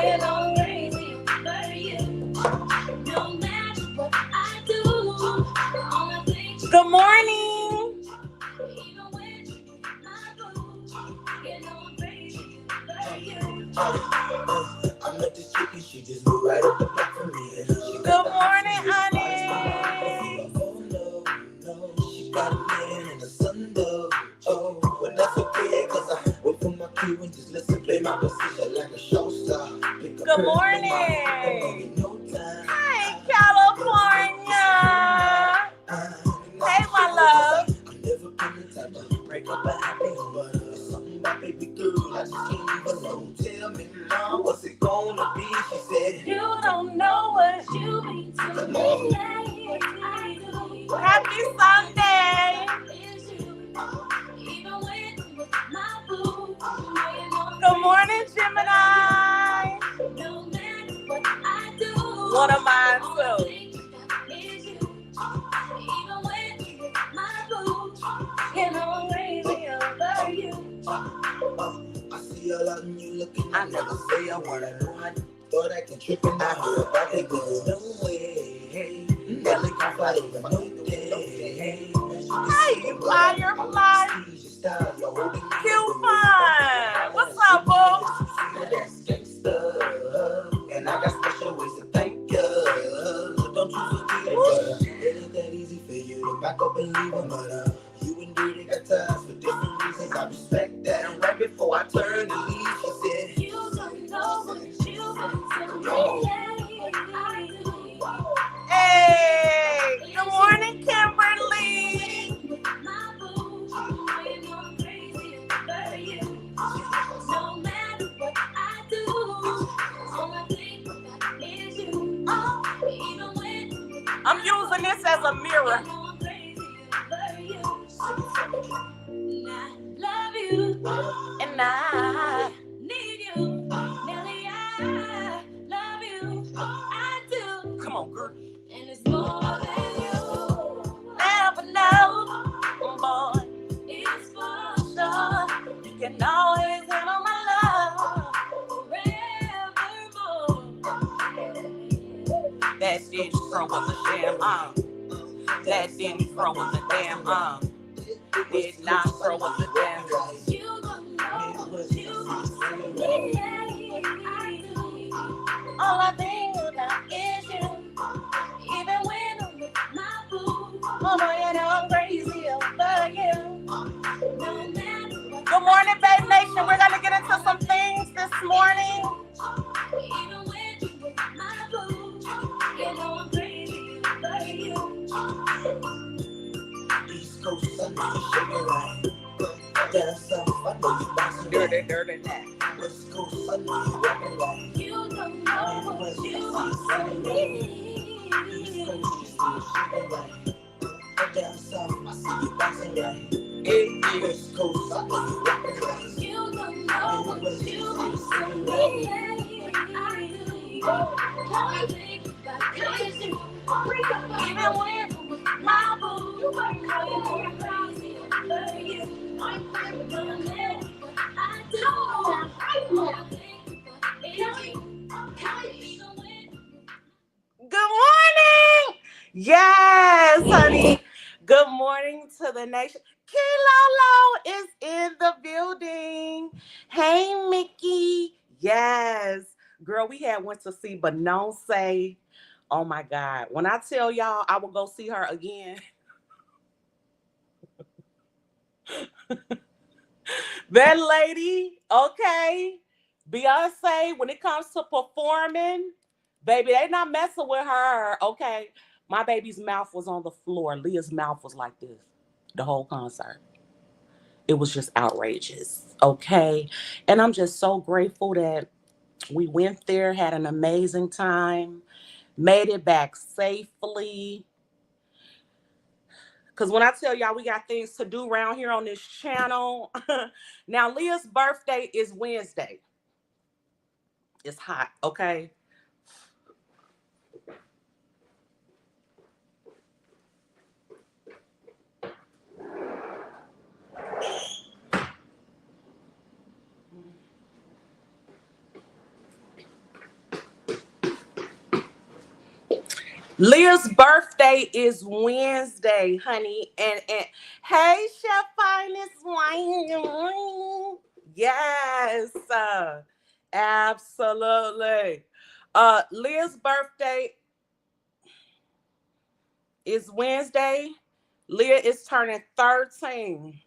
Going on crazy for you. No matter what I do, all I think. Good morning. Even when you my boo, you know I'm crazy for you. I met this chick and she just moved right up the block for me. Good morning, honey. Oh no, no, she got a man and a son though. Oh, but that's okay, cause I wait for my cue and just listen, play my position like a show star. Good morning. Hi, California. Hey, my love. I've never been the type to break up a happy home, but something about baby girl, I just can't leave alone. Tell me, mom, what's it gonna be? She said, you don't know what you mean to me. Happy Sunday. Good morning, Gemini. One of mine too. I see a lot in you looking. I never say a word. I know I thought I can trip and I heard about the girls. No way. Nelly can fly over no day. Hey, Firefly. Cute fun. What's up, boo? That's gangsta. And I got special ways to thank you. Don't you forget it, it ain't that easy for you to back up and leave them, but you and Diddy got ties for different reasons. I respect that. And right before I turned to leave, she said, you don't know what you've been to me. Hey, good morning, Kimberly. No matter what I do, all I think about is you. Even when I'm using this as a mirror. I love you, and I need you. Nelly, I love you. I do. Come on, girl. And it's more than you ever know, boy. It's for sure. You can always handle my love forevermore. That Diddy throw was a damn That Diddy throw was a damn Did not throw us a damn. You don't know what you need. All I think about is you. Even when I'm with my boo. Oh boy, you know I'm crazy over you. No matter what. Good morning, Babe Nation. We're gonna get into some things this morning. Even when you're with my boo. You know I'm crazy over you. East Coast, I know you shake it right. Down south, I know you bouncing dirty that. West Coast, I know you rockin' right. You don't know what you see. East Coast, you still shaking right. Down south, I see you bouncing right. Hey, West Coast, I know you rockin' right. You don't know what you see. Even when my boo, you ain't going crazy over you. Good morning. Yes, honey. Good morning to the nation. Kilolo is in the building. Hey, Mickey. Yes. Girl, we had went to see Beyonce. Oh, my God. When I tell y'all I will go see her again. That lady, okay. Beyonce, when it comes to performing, baby, they not messing with her, okay? My baby's mouth was on the floor. Leah's mouth was like this the whole concert. It was just outrageous, okay? And I'm just so grateful that we went there, had an amazing time, made it back safely. Because when I tell y'all we got things to do around here on this channel. Now, Leah's birthday is Wednesday. It's hot, okay? Leah's birthday is Wednesday, honey. And hey, Chef Finest Wine. Yes, absolutely. Leah's birthday is Wednesday. Leah is turning 13.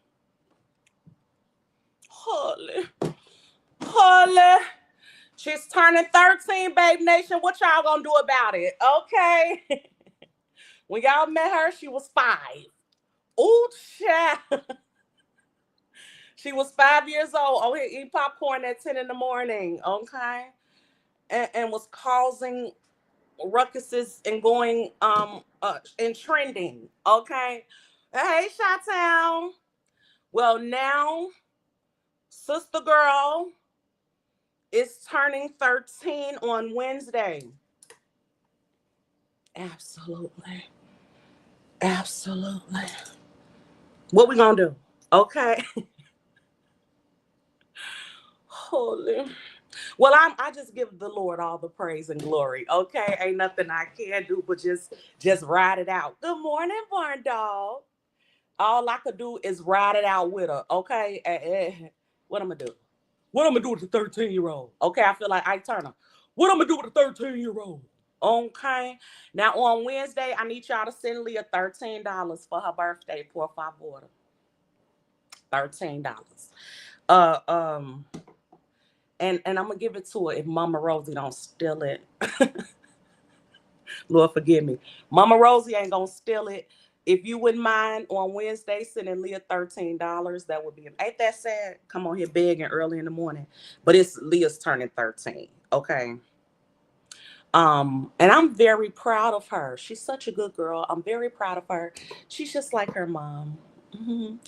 Holy, holy. She's turning 13, Babe Nation. What y'all gonna do about it? Okay. When y'all met her, she was 5. Ooh, child. She was 5 years old. Oh, here eating popcorn at 10 in the morning. Okay. And was causing ruckuses and going and trending. Okay. Hey, Chi-Town. Well, now sister girl is turning 13 on Wednesday. Absolutely. Absolutely. What we gonna do? Okay. Holy. Well, I just give the Lord all the praise and glory. Okay. Ain't nothing I can do but just ride it out. Good morning, Barn Dog. All I could do is ride it out with her. Okay. What I'm gonna do? What I'm gonna do with the 13-year-old? Okay, I feel like Ike Turner. What I'm gonna do with the 13-year-old? Okay. Now on Wednesday, I need y'all to send Leah $13 for her birthday. Por favor. $13. Uh um and I'm gonna give it to her if Mama Rosie don't steal it. Lord forgive me. Mama Rosie ain't gonna steal it. If you wouldn't mind on Wednesday sending Leah $13, that would be, ain't that sad? Come on here begging early in the morning. But it's Leah's turning 13. Okay. And I'm very proud of her. She's such a good girl. I'm very proud of her. She's just like her mom. Mhm.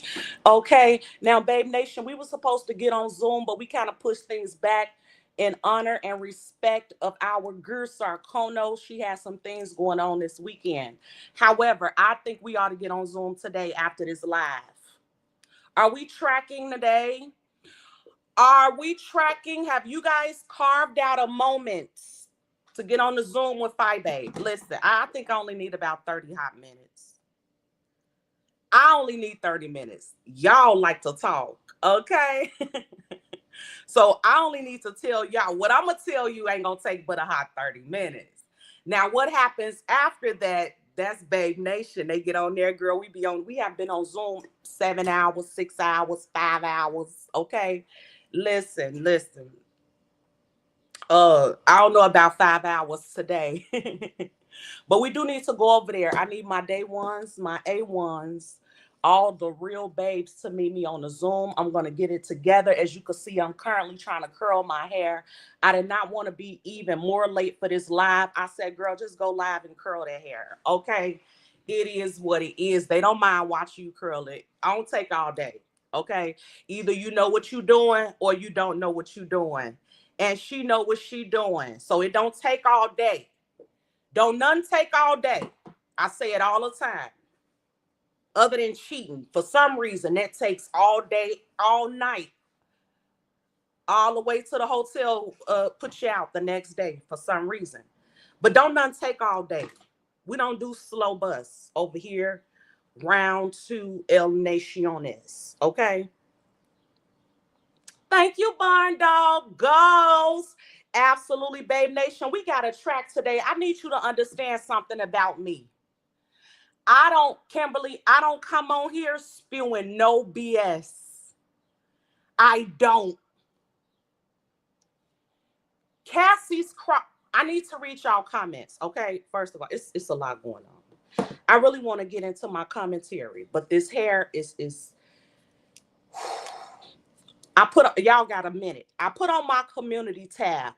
Okay, now, Babe Nation, we were supposed to get on Zoom, but we kind of pushed things back in honor and respect of our girl Sarkono. She has some things going on this weekend. However, I think we ought to get on Zoom today after this live. Are we tracking today? Are we tracking? Have you guys carved out a moment to get on the Zoom with Fi Babe? Listen, I think I only need about 30 hot minutes. I only need 30 minutes. Y'all like to talk, okay? So I only need to tell y'all what I'm going to tell you ain't going to take but a hot 30 minutes. Now, what happens after that, that's Babe Nation. They get on there, girl. We have been on Zoom 7 hours, 6 hours, 5 hours, okay? Listen. I don't know about 5 hours today. But we do need to go over there. I need my day ones, my A1s, all the real babes to meet me on the Zoom. I'm going to get it together. As you can see, I'm currently trying to curl my hair. I did not want to be even more late for this live. I said, girl, just go live and curl that hair. Okay. It is what it is. They don't mind watching you curl it. I don't take all day. Okay. Either you know what you're doing or you don't know what you're doing. And she know what she doing. So it don't take all day. Don't none take all day. I say it all the time. Other than cheating. For some reason, that takes all day, all night, all the way to the hotel, put you out the next day for some reason. But don't none take all day. We don't do slow bus over here. Round 2 El Naciones. Okay? Thank you, Barn Dog. Goals. Absolutely, Babe Nation. We got a track today. I need you to understand something about me. Kimberly, I don't come on here spewing no BS. I don't. Cassie's crop. I need to read y'all comments. Okay. First of all, it's a lot going on. I really want to get into my commentary, but this hair is y'all got a minute. I put on my community tab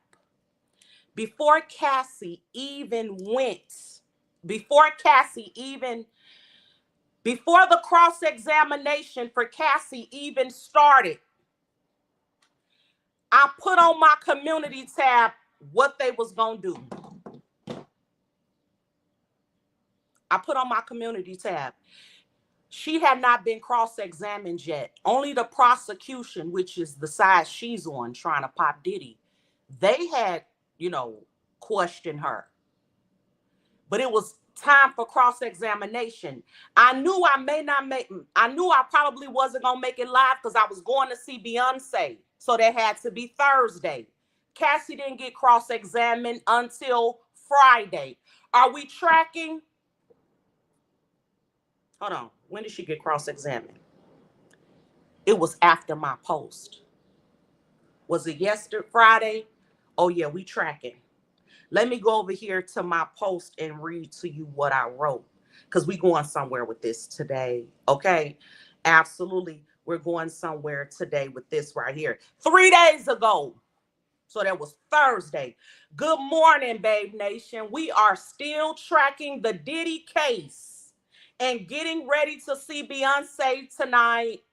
before Cassie even went, before Cassie even before the cross-examination for Cassie even started. I put on my community tab what they was going to do. I put on my community tab. She had not been cross-examined yet. Only the prosecution, which is the side she's on, trying to pop Diddy, they had, questioned her. but it was time for cross-examination. I knew I probably wasn't gonna make it live because I was going to see Beyonce. So that had to be Thursday. Cassie didn't get cross-examined until Friday. Are we tracking? Hold on. When did she get cross-examined? It was after my post. Was it yesterday, Friday? Oh yeah, we tracking. Let me go over here to my post and read to you what I wrote, because we going somewhere with this today. Okay, absolutely. We're going somewhere today with this right here. 3 days ago. So that was Thursday. Good morning, Babe Nation. We are still tracking the Diddy case and getting ready to see Beyonce tonight.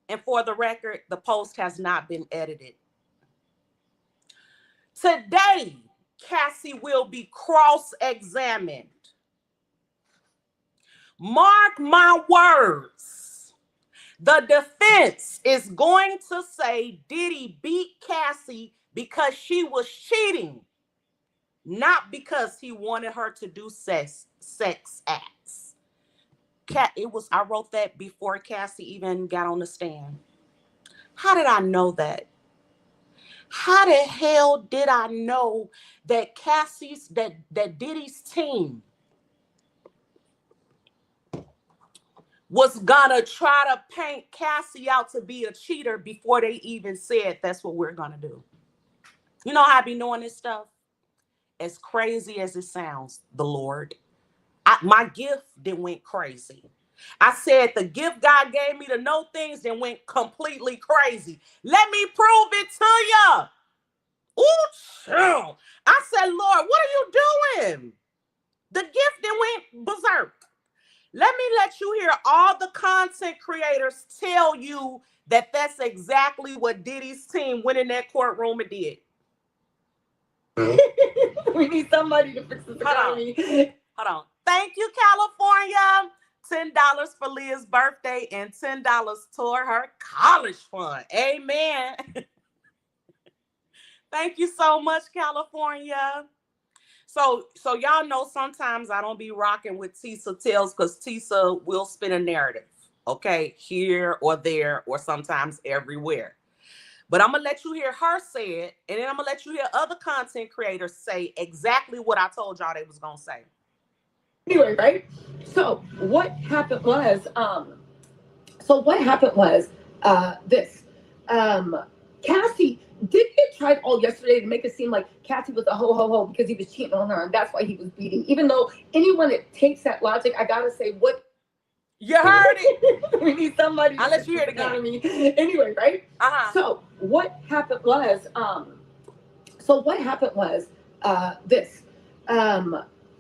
And for the record, the post has not been edited. Today, Cassie will be cross-examined. Mark my words. The defense is going to say Diddy beat Cassie because she was cheating, not because he wanted her to do sex acts. I wrote that before Cassie even got on the stand. How did I know that? How the hell did I know that that Diddy's team was gonna try to paint Cassie out to be a cheater before they even said that's what we're gonna do? You know how I be knowing this stuff? As crazy as it sounds, the Lord. My gift then went crazy. I said the gift God gave me to know things then went completely crazy. Let me prove it to you. Ooh, chill. I said, Lord, what are you doing? The gift then went berserk. Let me let you hear all the content creators tell you that that's exactly what Diddy's team went in that courtroom and did. We need somebody to fix this economy. Hold on. Thank you, California. $10 for Leah's birthday and $10 toward her college fund. Amen. Thank you so much, California. So y'all know sometimes I don't be rocking with Tisa Tells because Tisa will spin a narrative, okay, here or there or sometimes everywhere. But I'm going to let you hear her say it, and then I'm going to let you hear other content creators say exactly what I told y'all they was going to say. Anyway, right? So what happened was this. Cassie did get tried all yesterday to make it seem like Cassie was a ho because he was cheating on her, and that's why he was beating. Even though anyone that takes that logic, I gotta say, what you heard it. We need somebody. I'll let you hear it again. Anyway, right? So what happened was this.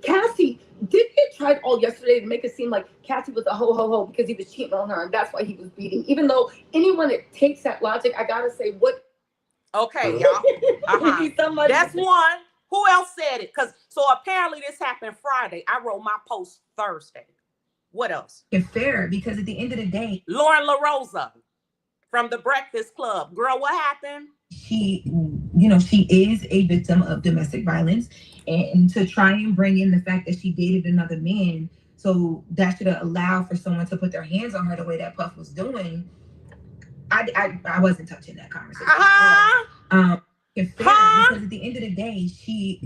Cassie did get tried all yesterday to make it seem like Cassie was a ho because he was cheating on her, and that's why he was beating. Even though anyone that takes that logic, I gotta say, what? Okay, y'all. We need somebody. That's one. Who else said it? So apparently this happened Friday. I wrote my post Thursday. What else? It's fair because at the end of the day, Lauren LaRosa from the Breakfast Club. Girl, what happened? She is a victim of domestic violence, and to try and bring in the fact that she dated another man, so that should allow for someone to put their hands on her the way that Puff was doing. I wasn't touching that conversation. It's fair because at the end of the day, she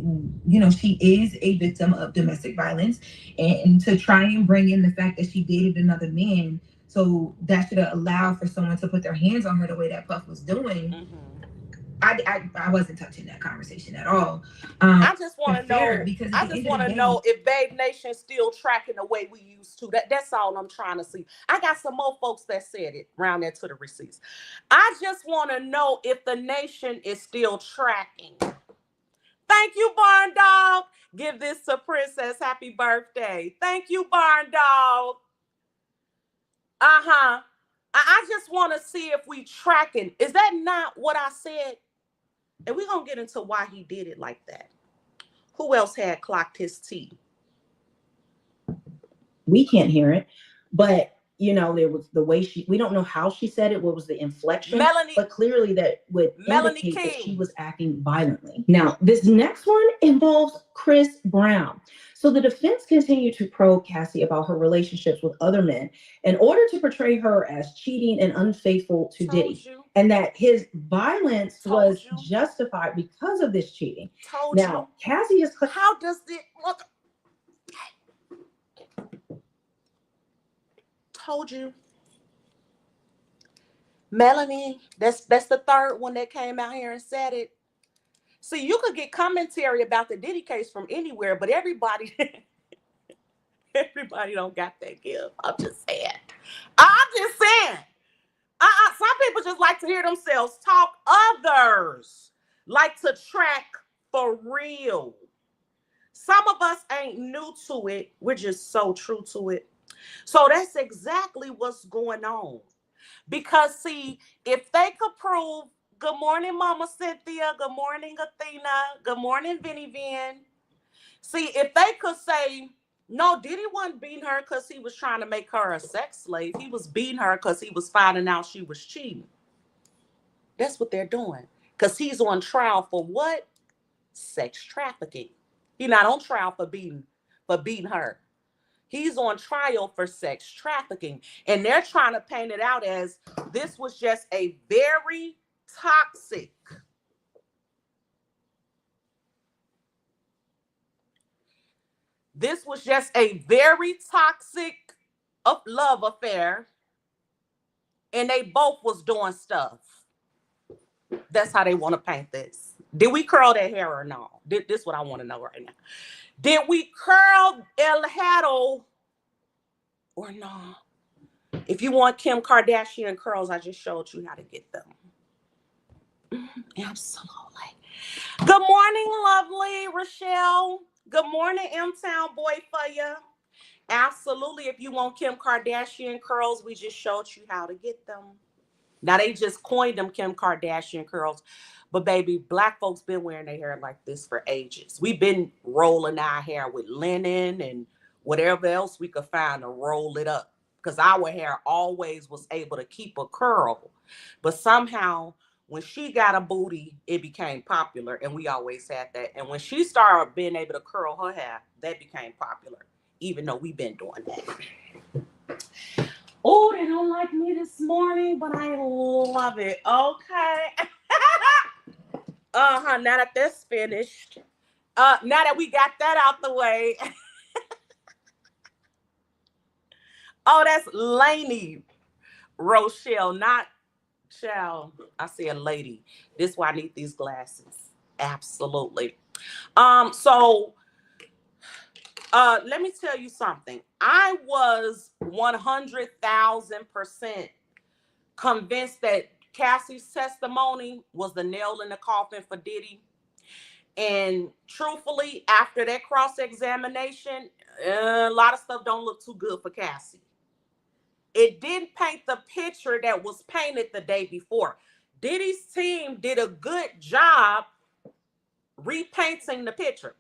is a victim of domestic violence, and to try and bring in the fact that she dated another man, so that should allow for someone to put their hands on her the way that Puff was doing. Mm-hmm. I wasn't touching that conversation at all. I just want to know. Because I just want to know if Babe Nation still tracking the way we used to. That's all I'm trying to see. I got some more folks that said it round there to the receipts. I just want to know if the nation is still tracking. Thank you, Barn Dog. Give this to Princess. Happy birthday. Thank you, Barn Dog. I just want to see if we tracking. Is that not what I said? And we're going to get into why he did it like that. Who else clocked his tea? We can't hear it, but you know, there was the way we don't know how she said it, what was the inflection, Melanie, but clearly that would Melanie indicate that King. she was acting violently. Now, this next one involves Chris Brown. So the defense continued to probe Cassie about her relationships with other men in order to portray her as cheating and unfaithful to Diddy, and that his violence was justified because of this cheating. Now, Cassie is... How does it look? Told you. Melanie, that's the third one that came out here and said it. See, you could get commentary about the Diddy case from anywhere, but everybody don't got that gift. I'm just saying. Some people just like to hear themselves talk. Others like to track for real. Some of us ain't new to it. We're just so true to it. So that's exactly what's going on. Because, see, if they could prove, good morning, Mama Cynthia, good morning, Athena, good morning, Vinny Vin. See, if they could say, no, Diddy wasn't beating her because he was trying to make her a sex slave. He was beating her because he was finding out she was cheating. That's what they're doing. Because he's on trial for what? Sex trafficking. He's not on trial for beating her. He's on trial for sex trafficking. And they're trying to paint it out as this was just a very toxic love affair. And they both was doing stuff. That's how they want to paint this. Did we curl that hair or no? This is what I want to know right now. Did we curl El Hato or no? If you want Kim Kardashian curls, I just showed you how to get them. Absolutely. Good morning, lovely Rochelle. Good morning, M-Town boy for you. Absolutely. If you want Kim Kardashian curls, we just showed you how to get them. Now, they just coined them Kim Kardashian curls. But, baby, Black folks been wearing their hair like this for ages. We've been rolling our hair with linen and whatever else we could find to roll it up. Because our hair always was able to keep a curl. But somehow, when she got a booty, it became popular. And we always had that. And when she started being able to curl her hair, that became popular. Even though we've been doing that. Oh, they don't like me this morning, but I love it. Okay. Now that that's finished. Now that we got that out the way. Oh, that's Lainey Rochelle, not Shell. I see a lady. This is why I need these glasses. Absolutely. So let me tell you something. I was 100,000% convinced that Cassie's testimony was the nail in the coffin for Diddy. And truthfully, after that cross-examination, a lot of stuff don't look too good for Cassie. It didn't paint the picture that was painted the day before. Diddy's team did a good job repainting the picture.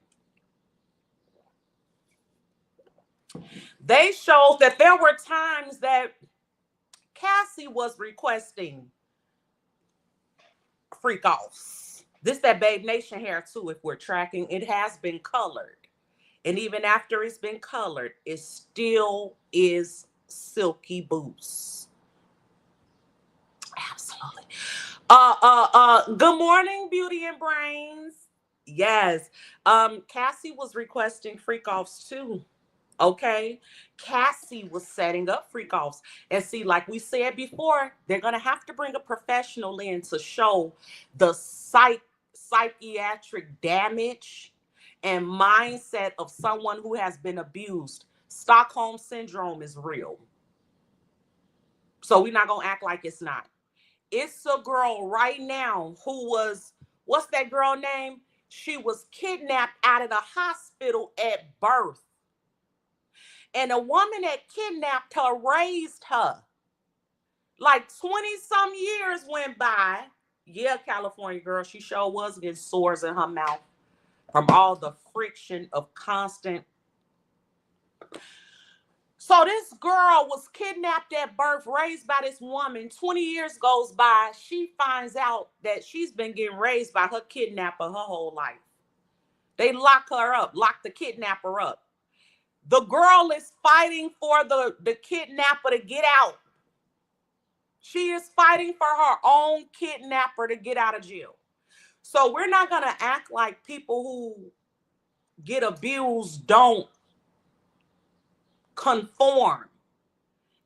They showed that there were times that Cassie was requesting freak offs. This that Babe Nation hair too, if we're tracking. It has been colored. And even after it's been colored, it still is silky boots. Absolutely. Good morning, Beauty and Brains. Yes. Cassie was requesting freak offs too. Okay, Cassie was setting up freak offs. And see, like we said before, they're going to have to bring a professional in to show the psychiatric damage and mindset of someone who has been abused. Stockholm syndrome is real. So we're not going to act like it's not. It's a girl right now who was, what's that girl name? She was kidnapped out of the hospital at birth. And a woman that kidnapped her raised her. Like 20-some years went by. Yeah, California girl, she sure was getting sores in her mouth from all the friction of constant. So this girl was kidnapped at birth, raised by this woman. 20 years goes by. She finds out that she's been getting raised by her kidnapper her whole life. They lock her up, lock the kidnapper up. The girl is fighting for the kidnapper to get out. She is fighting for her own kidnapper to get out of jail. So we're not going to act like people who get abused don't conform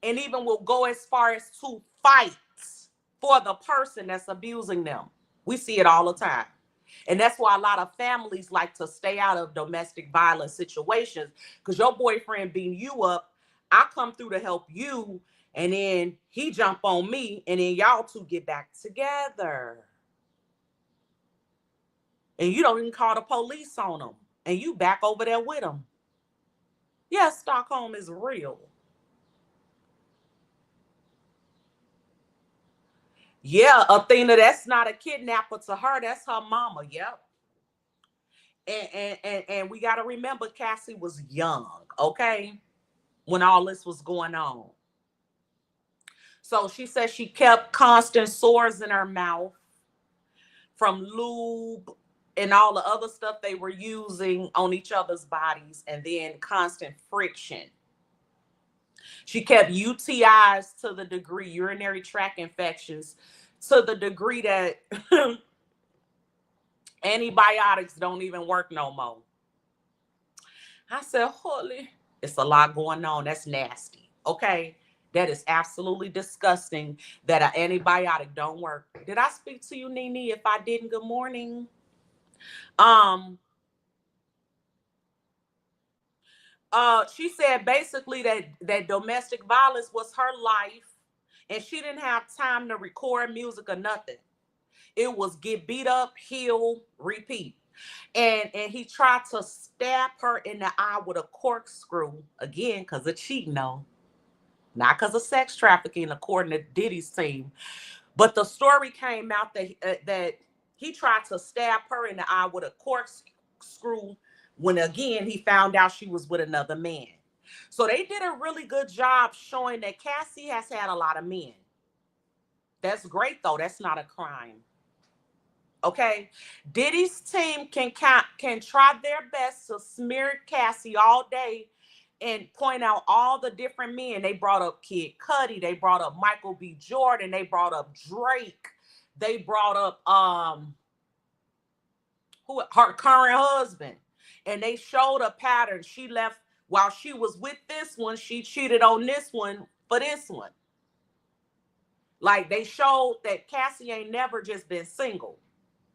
and even will go as far as to fight for the person that's abusing them. We see it all the time. And that's why a lot of families like to stay out of domestic violence situations, because your boyfriend beating you up, I come through to help you, and then he jump on me, and then y'all two get back together. And you don't even call the police on them, and you back over there with them. Yes, Stockholm is real. Yeah, Athena, that's not a kidnapper to her. That's her mama. Yep. And we got to remember Cassie was young, okay, when all this was going on. So she said she kept constant sores in her mouth from lube and all the other stuff they were using on each other's bodies, and then constant friction. She kept UTIs to the degree, urinary tract infections, to the degree that antibiotics don't even work no more. I said, holy, it's a lot going on. That's nasty. Okay. That is absolutely disgusting that an antibiotic don't work. Did I speak to you, Nene? If I didn't, good morning. She said basically that domestic violence was her life, and she didn't have time to record music or nothing. It was get beat up, heal, repeat. And he tried to stab her in the eye with a corkscrew, again, because of cheating, no. Not because of sex trafficking, according to Diddy's team. But the story came out that he tried to stab her in the eye with a corkscrew when, again, he found out she was with another man. So they did a really good job showing that Cassie has had a lot of men. That's great, though. That's not a crime. Okay? Diddy's team can try their best to smear Cassie all day and point out all the different men. They brought up Kid Cudi. They brought up Michael B. Jordan. They brought up Drake. They brought up her current husband. And they showed a pattern. She left while she was with this one. She cheated on this one for this one. Like, they showed that Cassie ain't never just been single.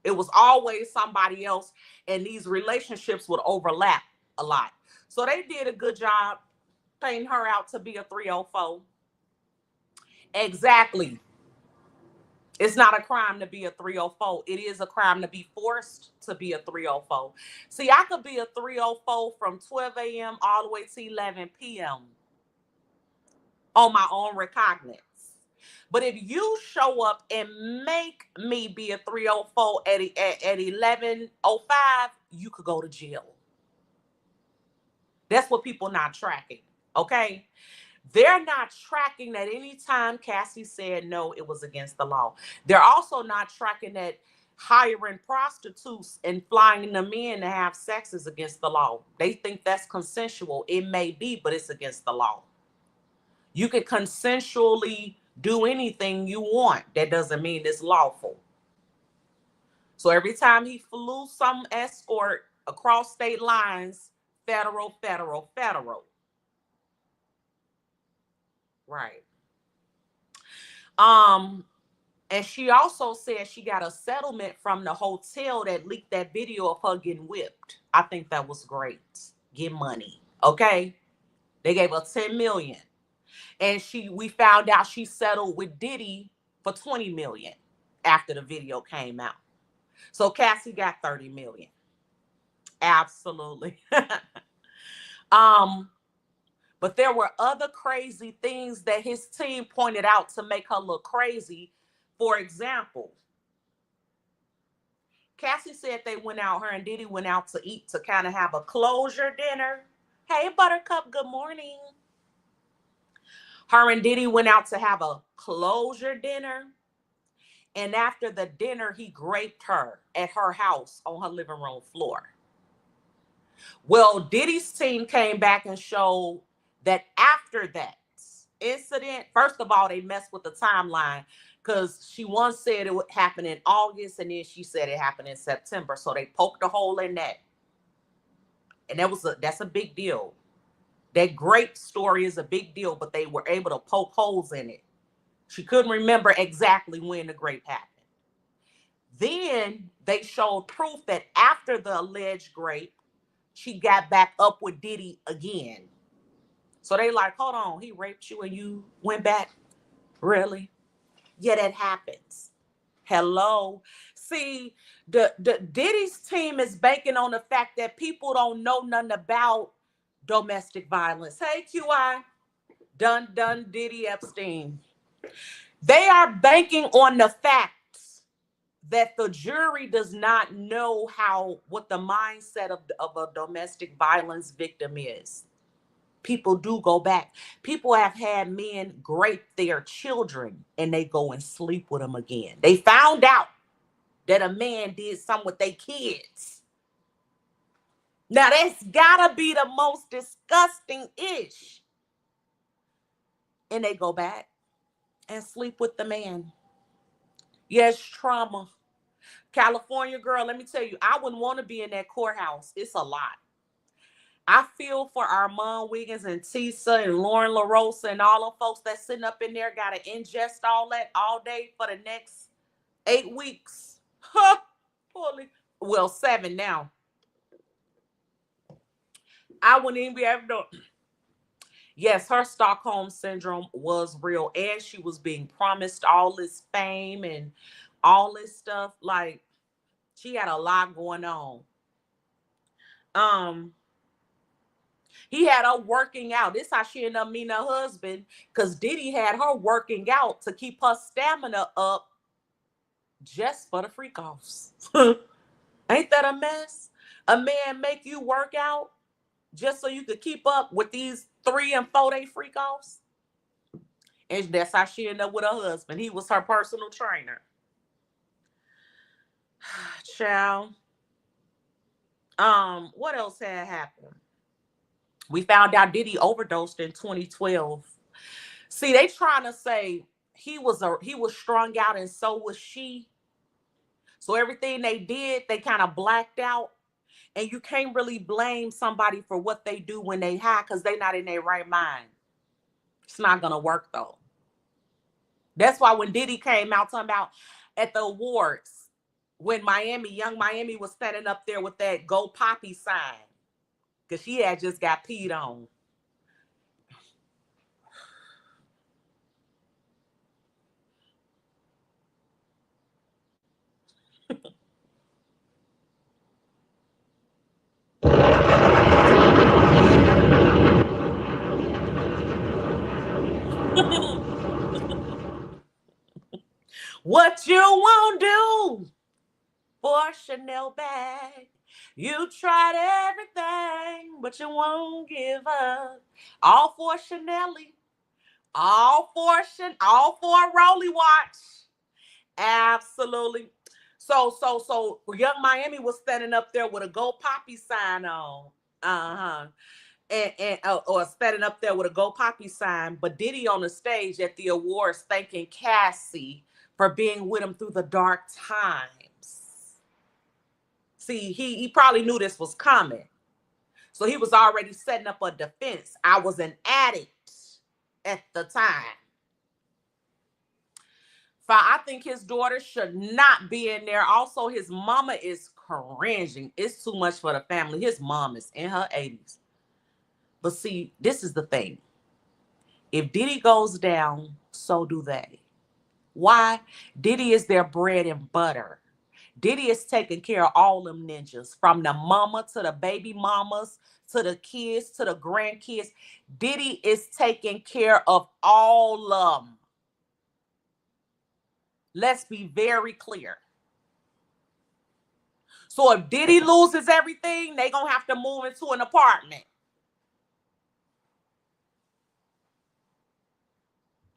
It was always somebody else, and these relationships would overlap a lot. So they did a good job painting her out to be a 304. Exactly. It's not a crime to be a 304. It is a crime to be forced to be a 304. See, I could be a 304 from 12 a.m. all the way to 11 p.m. on my own recognizance. But if you show up and make me be a 304 at 11:05, you could go to jail. That's what people not tracking, okay? They're not tracking that anytime Cassie said no, it was against the law. They're also not tracking that hiring prostitutes and flying them in to have sex is against the law. They think that's consensual. It may be, but it's against the law. You can consensually do anything you want. That doesn't mean it's lawful. So every time he flew some escort across state lines, federal. Right. And she also said she got a settlement from the hotel that leaked that video of her getting whipped. I think that was great. Get money. Okay. They gave her $10 million. And we found out she settled with Diddy for $20 million after the video came out. So Cassie got $30 million. Absolutely. But there were other crazy things that his team pointed out to make her look crazy. For example, Cassie said her and Diddy went out to eat to kind of have a closure dinner. Hey, Buttercup, good morning. Her and Diddy went out to have a closure dinner. And after the dinner, he raped her at her house on her living room floor. Well, Diddy's team came back and showed that after that incident, first of all, they messed with the timeline because she once said it would happen in August and then she said it happened in September. So they poked a hole in that. And that's a big deal. That grape story is a big deal, but they were able to poke holes in it. She couldn't remember exactly when the grape happened. Then they showed proof that after the alleged grape, she got back up with Diddy again. So they like, hold on, he raped you and you went back? Really? Yeah, that happens. Hello. See, the Diddy's team is banking on the fact that people don't know nothing about domestic violence. Hey, QI. Dun, Diddy, Epstein. They are banking on the facts that the jury does not know what the mindset of a domestic violence victim is. People do go back. People have had men rape their children and they go and sleep with them again. They found out that a man did something with their kids. Now that's gotta be the most disgusting ish. And they go back and sleep with the man. Yes, trauma. California girl, let me tell you, I wouldn't want to be in that courthouse. It's a lot. I feel for Armand Wiggins and Tisa and Lauren LaRosa and all the folks that sitting up in there got to ingest all that all day for the next 8 weeks. Huh. Well, 7 now. I wouldn't even be able to. Yes, her Stockholm syndrome was real. And she was being promised all this fame and all this stuff. Like, she had a lot going on. He had her working out. This how she ended up meeting her husband, because Diddy had her working out to keep her stamina up just for the freak offs. Ain't that a mess? A man make you work out just so you could keep up with these 3 and 4 day freak offs? And that's how she ended up with her husband. He was her personal trainer. Child. What else had happened? We found out Diddy overdosed in 2012. See, they trying to say he was strung out and so was she. So everything they did, they kind of blacked out. And you can't really blame somebody for what they do when they high because they're not in their right mind. It's not gonna work though. That's why when Diddy came out talking about at the awards, when Young Miami was standing up there with that Go Poppy sign, because she had just got peed on. What you won't do for a Chanel bag? You tried everything, but you won't give up. All for Chanel-y. All for a Rolly watch. Absolutely. So Young Miami was standing up there with a Go Poppy sign on. Or standing up there with a Go Poppy sign, but Diddy on the stage at the awards thanking Cassie for being with him through the dark times. See, he probably knew this was coming. So he was already setting up a defense. I was an addict at the time. I think his daughter should not be in there. Also, his mama is cringing. It's too much for the family. His mom is in her 80s. But see, this is the thing. If Diddy goes down, so do they. Why? Diddy is their bread and butter. Diddy is taking care of all them ninjas, from the mama to the baby mamas, to the kids, to the grandkids. Diddy is taking care of all of them. Let's be very clear. So if Diddy loses everything, they're going to have to move into an apartment.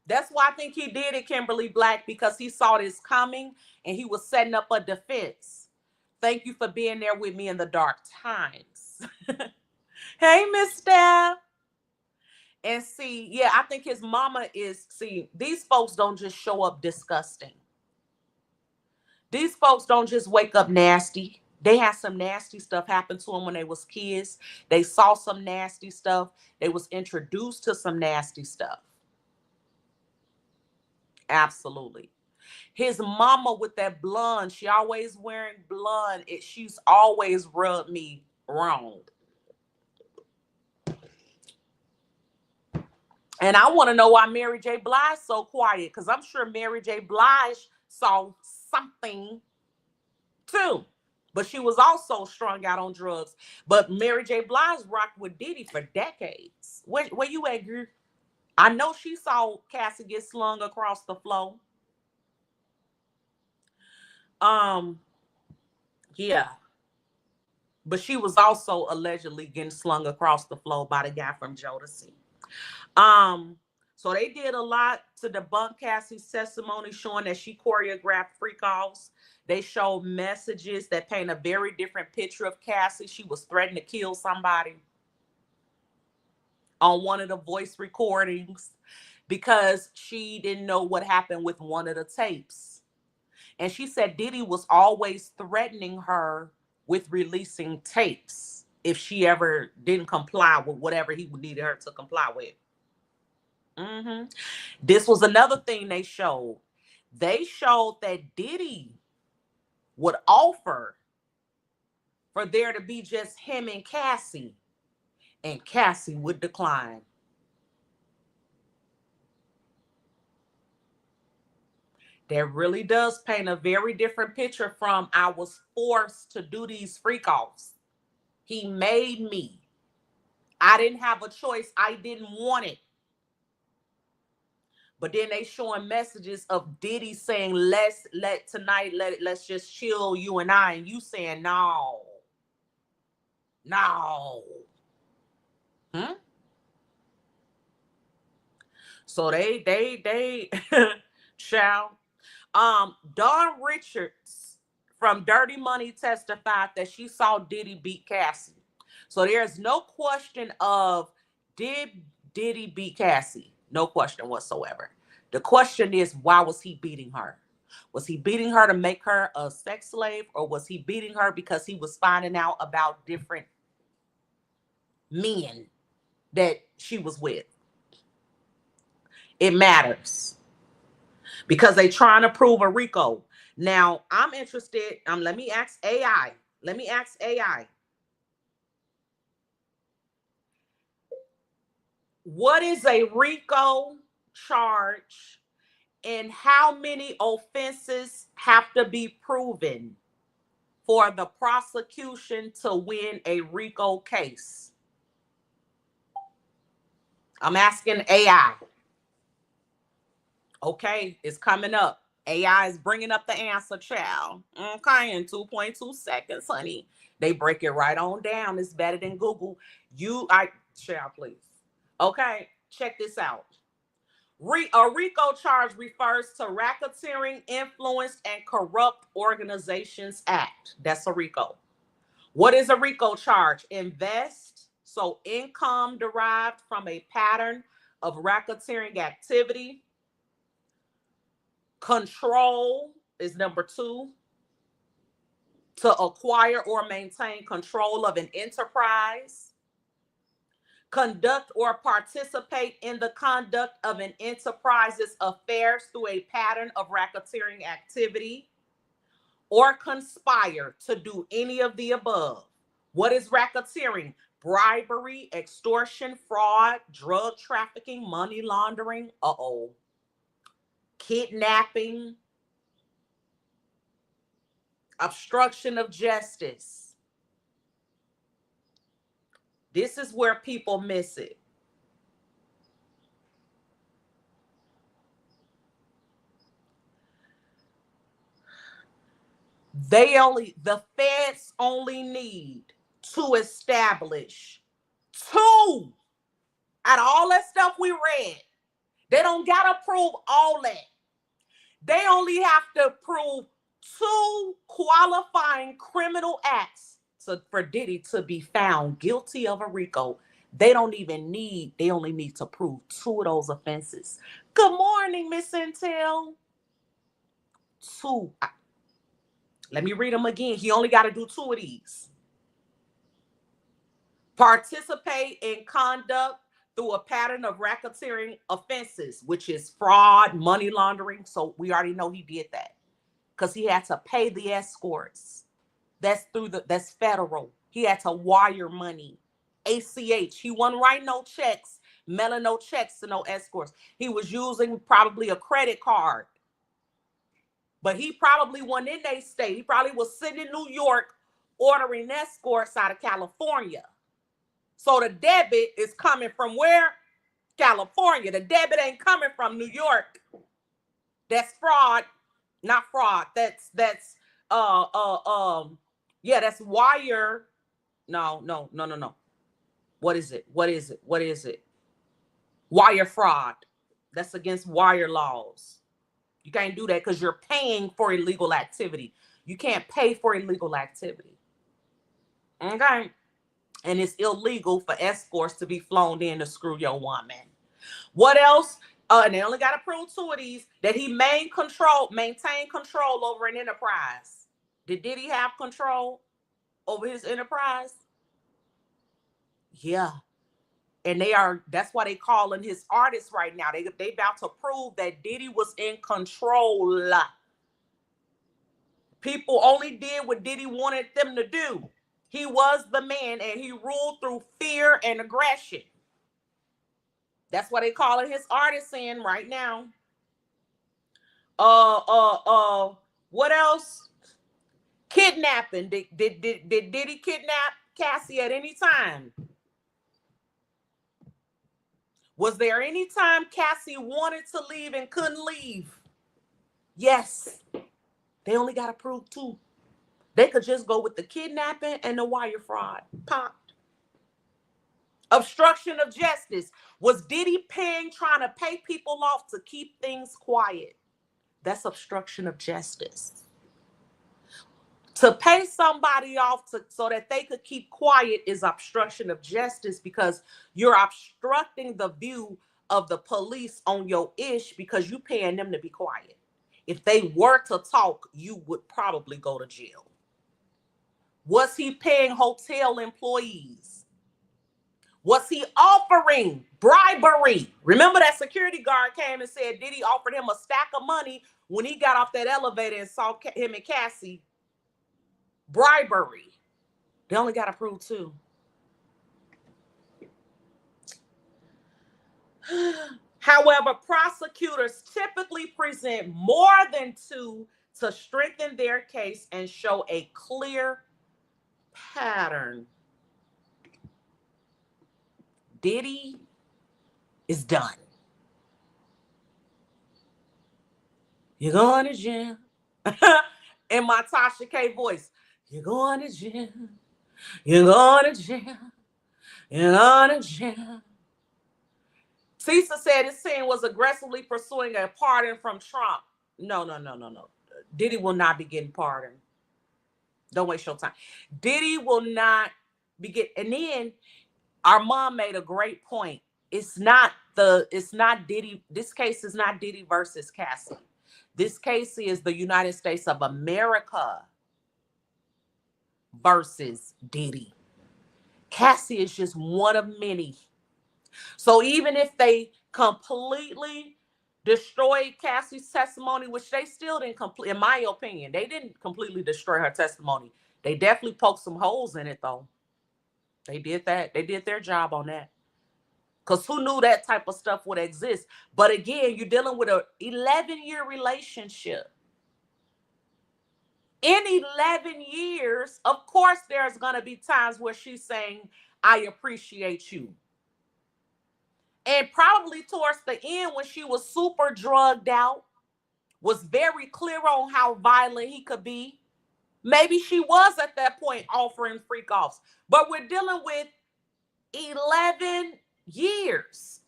That's why I think he did it, Kimberly Black, because he saw this coming and he was setting up a defense. Thank you for being there with me in the dark times. Hey, Miss Steph. And see, yeah, I think his mama is, see, these folks don't just show up disgusting. These folks don't just wake up nasty. They had some nasty stuff happen to them when they was kids. They saw some nasty stuff. They was introduced to some nasty stuff. Absolutely. His mama with that blonde, she always wearing blonde. She's always rubbed me wrong. And I want to know why Mary J. Blige so quiet, because I'm sure Mary J. Blige saw something too. But she was also strung out on drugs. But Mary J. Blige rocked with Diddy for decades. Where you at, girl? I know she saw Cassie get slung across the floor. Yeah. But she was also allegedly getting slung across the floor by the guy from Jodeci. So they did a lot to debunk Cassie's testimony, showing that she choreographed freak-offs. They showed messages that paint a very different picture of Cassie. She was threatening to kill somebody on one of the voice recordings because she didn't know what happened with one of the tapes. And she said Diddy was always threatening her with releasing tapes if she ever didn't comply with whatever he needed her to comply with. This was another thing they showed. They showed that Diddy would offer for there to be just him and Cassie would decline. That really does paint a very different picture from I was forced to do these freak-offs. He made me. I didn't have a choice. I didn't want it. But then they showing messages of Diddy saying, let's just chill, you and I, and you saying no. So they shall. Dawn Richards from Dirty Money testified that she saw Diddy beat Cassie. So there's no question of did Diddy beat Cassie? No question whatsoever. The question is, why was he beating her? Was he beating her to make her a sex slave, or was he beating her because he was finding out about different men that she was with? It matters because they trying to prove a RICO. Now, I'm interested. Let me ask AI. What is a RICO charge and how many offenses have to be proven for the prosecution to win a RICO case? I'm asking AI. Okay, it's coming up. AI is bringing up the answer, child. Okay, in 2.2 seconds, honey. They break it right on down. It's better than Google. Child, please. Okay, check this out. A RICO charge refers to Racketeering, Influenced, and Corrupt Organizations Act. That's a RICO. What is a RICO charge? So income derived from a pattern of racketeering activity. Control is number 2. To acquire or maintain control of an enterprise. Conduct or participate in the conduct of an enterprise's affairs through a pattern of racketeering activity. Or conspire to do any of the above. What is racketeering? Bribery, extortion, fraud, drug trafficking, money laundering, kidnapping, obstruction of justice. This is where people miss it. The feds only need to establish 2 out of all that stuff we read. They don't gotta prove all that. They only have to prove 2 qualifying criminal acts for Diddy to be found guilty of a RICO. They only need to prove 2 of those offenses. Good morning, Miss Intel. 2. Let me read them again. He only got to do 2 of these. Participate in conduct through a pattern of racketeering offenses, which is fraud, money laundering. So we already know he did that because he had to pay the escorts. That's federal. He had to wire money. ACH. He wasn't writing no checks, mailing no checks to no escorts. He was using probably a credit card. But he probably wasn't in their state. He probably was sitting in New York ordering escorts out of California. So the debit is coming from where? California. The debit ain't coming from New York. That's fraud. Not fraud. That's wire. No. What is it? Wire fraud. That's against wire laws. You can't do that because you're paying for illegal activity. You can't pay for illegal activity. Okay? And it's illegal for escorts to be flown in to screw your woman. What else? And they only got to prove 2 of these, that he maintained control over an enterprise. Did Diddy have control over his enterprise? Yeah. And that's why they calling his artists right now. They about to prove that Diddy was in control. People only did what Diddy wanted them to do. He was the man and he ruled through fear and aggression. That's why they calling his artists in right now. What else? Kidnapping. Did Diddy kidnap Cassie at any time? Was there any time Cassie wanted to leave and couldn't leave? Yes. They only got to prove 2. They could just go with the kidnapping and the wire fraud. Popped. Obstruction of justice. Was Diddy trying to pay people off to keep things quiet? That's obstruction of justice. To pay somebody off so that they could keep quiet is obstruction of justice because you're obstructing the view of the police on your ish because you paying them to be quiet. If they were to talk, you would probably go to jail. Was he paying hotel employees? Was he offering bribery? Remember that security guard came and said Diddy offered him a stack of money when he got off that elevator and saw him and Cassie. Bribery. They only got to prove 2. However, prosecutors typically present more than 2 to strengthen their case and show a clear pattern. Diddy is done. You're going to jail. In my Tasha K voice. You're going to jail. You're going to jail. You're going to jail. Cisa said his team was aggressively pursuing a pardon from Trump. No. Diddy will not be getting pardoned. Don't waste your time. Diddy will not be getting. And then our mom made a great point. It's not Diddy. This case is not Diddy versus Cassie. This case is the United States of America versus Diddy. Cassie is just one of many. So even if they completely destroyed Cassie's testimony, which they still didn't complete, in my opinion, they didn't completely destroy her testimony. They definitely poked some holes in it, though. They did that. They did their job on that. Because who knew that type of stuff would exist? But again, you're dealing with an 11-year relationship. In 11 years, of course, there's going to be times where she's saying, I appreciate you. And probably towards the end, when she was super drugged out, was very clear on how violent he could be. Maybe she was at that point offering freak offs. But we're dealing with 11 years.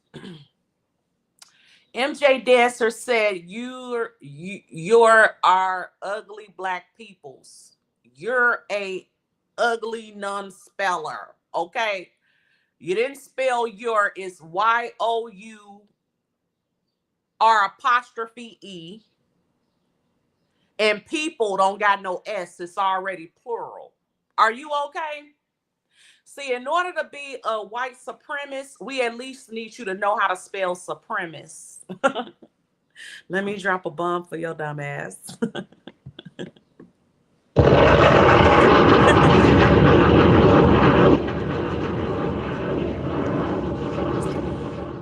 MJ Dancer said, you're our ugly black peoples. You're a ugly non-speller. Okay. You didn't spell your, it's YOUR''E. And people don't got no S. It's already plural. Are you okay? See, in order to be a white supremacist, we at least need you to know how to spell supremacist. Let me drop a bomb for your dumb ass.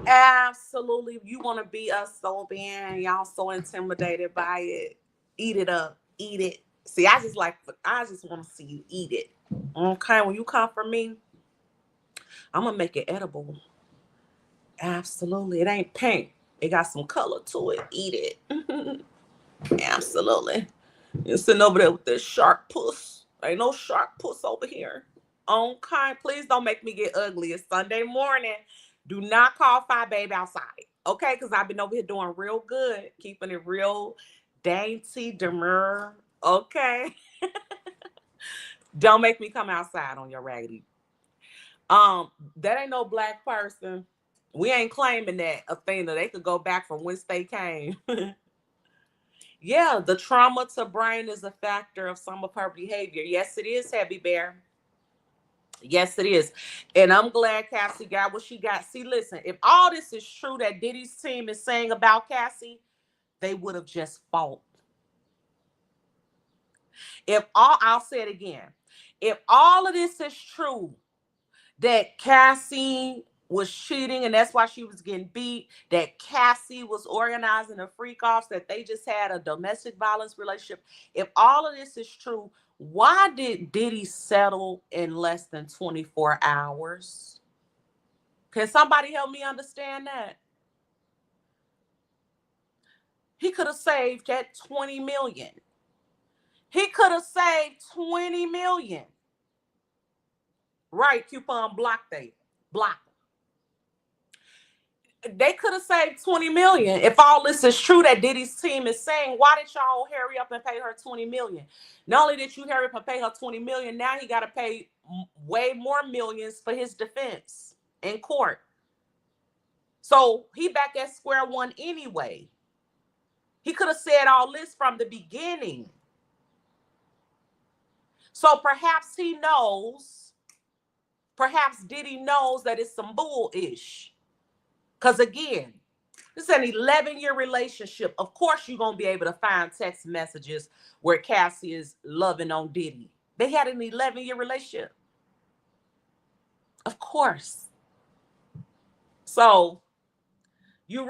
Absolutely. You want to be us so bad. Y'all so intimidated by it. Eat it up. Eat it. See, I just want to see you eat it. Okay, when you come for me, I'm going to make it edible. Absolutely. It ain't pink. It got some color to it. Eat it. Absolutely. You're sitting over there with this shark puss. Ain't no shark puss over here. Okay, please don't make me get ugly. It's Sunday morning. Do not call Phi Babe outside. Okay, because I've been over here doing real good. Keeping it real dainty, demure. Okay. Don't make me come outside on your raggedy. That ain't no black person. We ain't claiming that, Athena. They could go back from whence they came. Yeah, the trauma to brain is a factor of some of her behavior. Yes, it is, Heavy Bear. Yes, it is. And I'm glad Cassie got what she got. See, listen, if all this is true that Diddy's team is saying about Cassie, they would have just fought. I'll say it again. If all of this is true, that Cassie was cheating and that's why she was getting beat, that Cassie was organizing the freak offs, that they just had a domestic violence relationship. If all of this is true, why did Diddy settle in less than 24 hours? Can somebody help me understand that? He could have saved that 20 million. He could have saved 20 million. Right, coupon block they. Block. They could have saved 20 million. If all this is true that Diddy's team is saying, why did y'all hurry up and pay her 20 million? Not only did you hurry up and pay her 20 million, now he got to pay way more millions for his defense in court. So he back at square one anyway. He could have said all this from the beginning. So perhaps he knows, perhaps Diddy knows that it's some bull-ish. Because again, this is an 11-year relationship. Of course, you're going to be able to find text messages where Cassie is loving on Diddy. They had an 11-year relationship. Of course. So you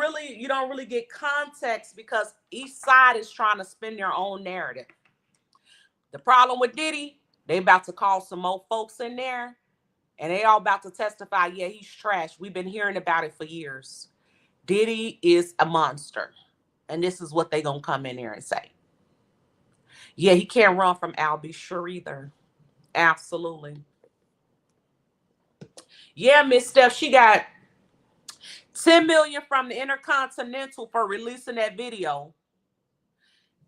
don't really get context because each side is trying to spin their own narrative. The problem with Diddy, they about to call some more folks in there and they all about to testify, yeah, he's trash. We've been hearing about it for years. Diddy is a monster. And this is what they gonna come in there and say. Yeah, he can't run from Albie sure either. Absolutely. Yeah, Miss Steph, she got 10 million from the Intercontinental for releasing that video.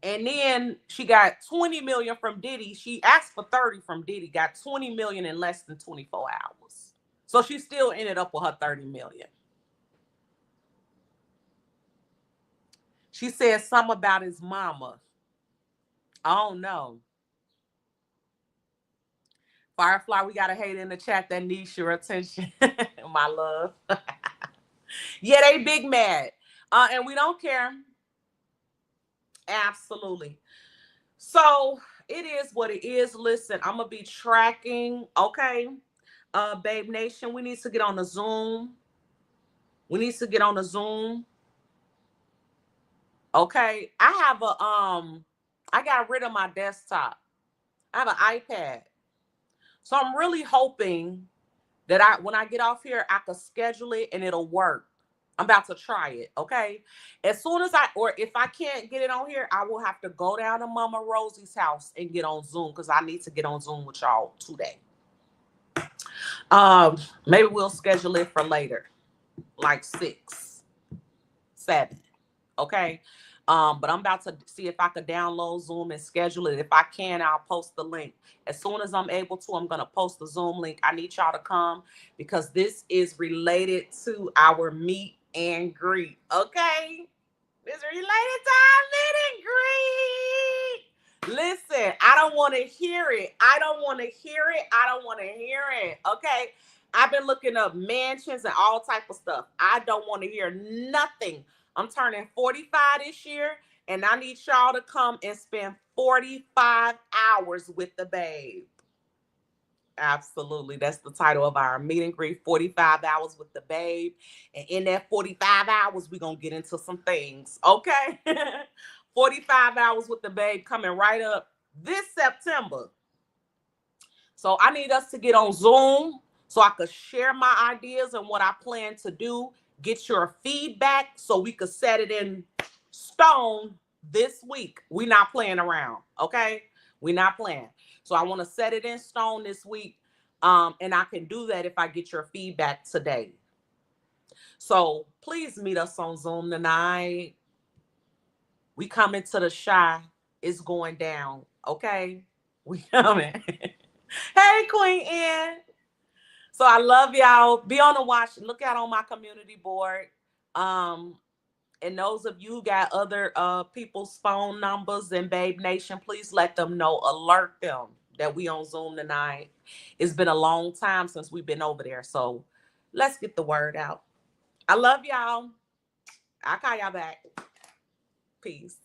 And then she got 20 million from Diddy. She asked for 30 from Diddy, got 20 million in less than 24 hours. So she still ended up with her 30 million. She said something about his mama. I don't know. Firefly, we got a hater in the chat that needs your attention. My love. Yeah, they big mad. And we don't care. Absolutely. So it is what it is. Listen, I'm going to be tracking. Okay. Babe Nation, we need to get on the Zoom. We need to get on the Zoom. Okay. I got rid of my desktop. I have an iPad. So I'm really hoping that when I get off here, I can schedule it and it'll work. I'm about to try it, okay? As soon as if I can't get it on here, I will have to go down to Mama Rosie's house and get on Zoom because I need to get on Zoom with y'all today. Maybe we'll schedule it for later, like 6. 7. Okay. But I'm about to see if I could download Zoom and schedule it. If I can, I'll post the link. As soon as I'm able to, I'm going to post the Zoom link. I need y'all to come because this is related to our meet and greet. Okay. It's related to our meet and greet. Listen, I don't want to hear it. I don't want to hear it. I don't want to hear it. Okay. I've been looking up mansions and all type of stuff. I don't want to hear nothing. I'm turning 45 this year, and I need y'all to come and spend 45 hours with the babe. Absolutely. That's the title of our meet and greet, 45 hours with the babe. And in that 45 hours, we're going to get into some things. Okay. 45 hours with the babe coming right up this September. So I need us to get on Zoom so I could share my ideas and what I plan to do, get your feedback so we could set it in stone this week. We're not playing around. Okay. We're not playing. So I want to set it in stone this week. And I can do that if I get your feedback today. So please meet us on Zoom tonight. We coming to the Shy. It's going down. Okay. We coming. Hey, Queen Ann. So I love y'all. Be on the watch. Look out on my community board. And those of you who got other people's phone numbers in Babe Nation, please let them know, alert them that we on Zoom tonight. It's been a long time since we've been over there. So let's get the word out. I love y'all. I'll call y'all back. Peace.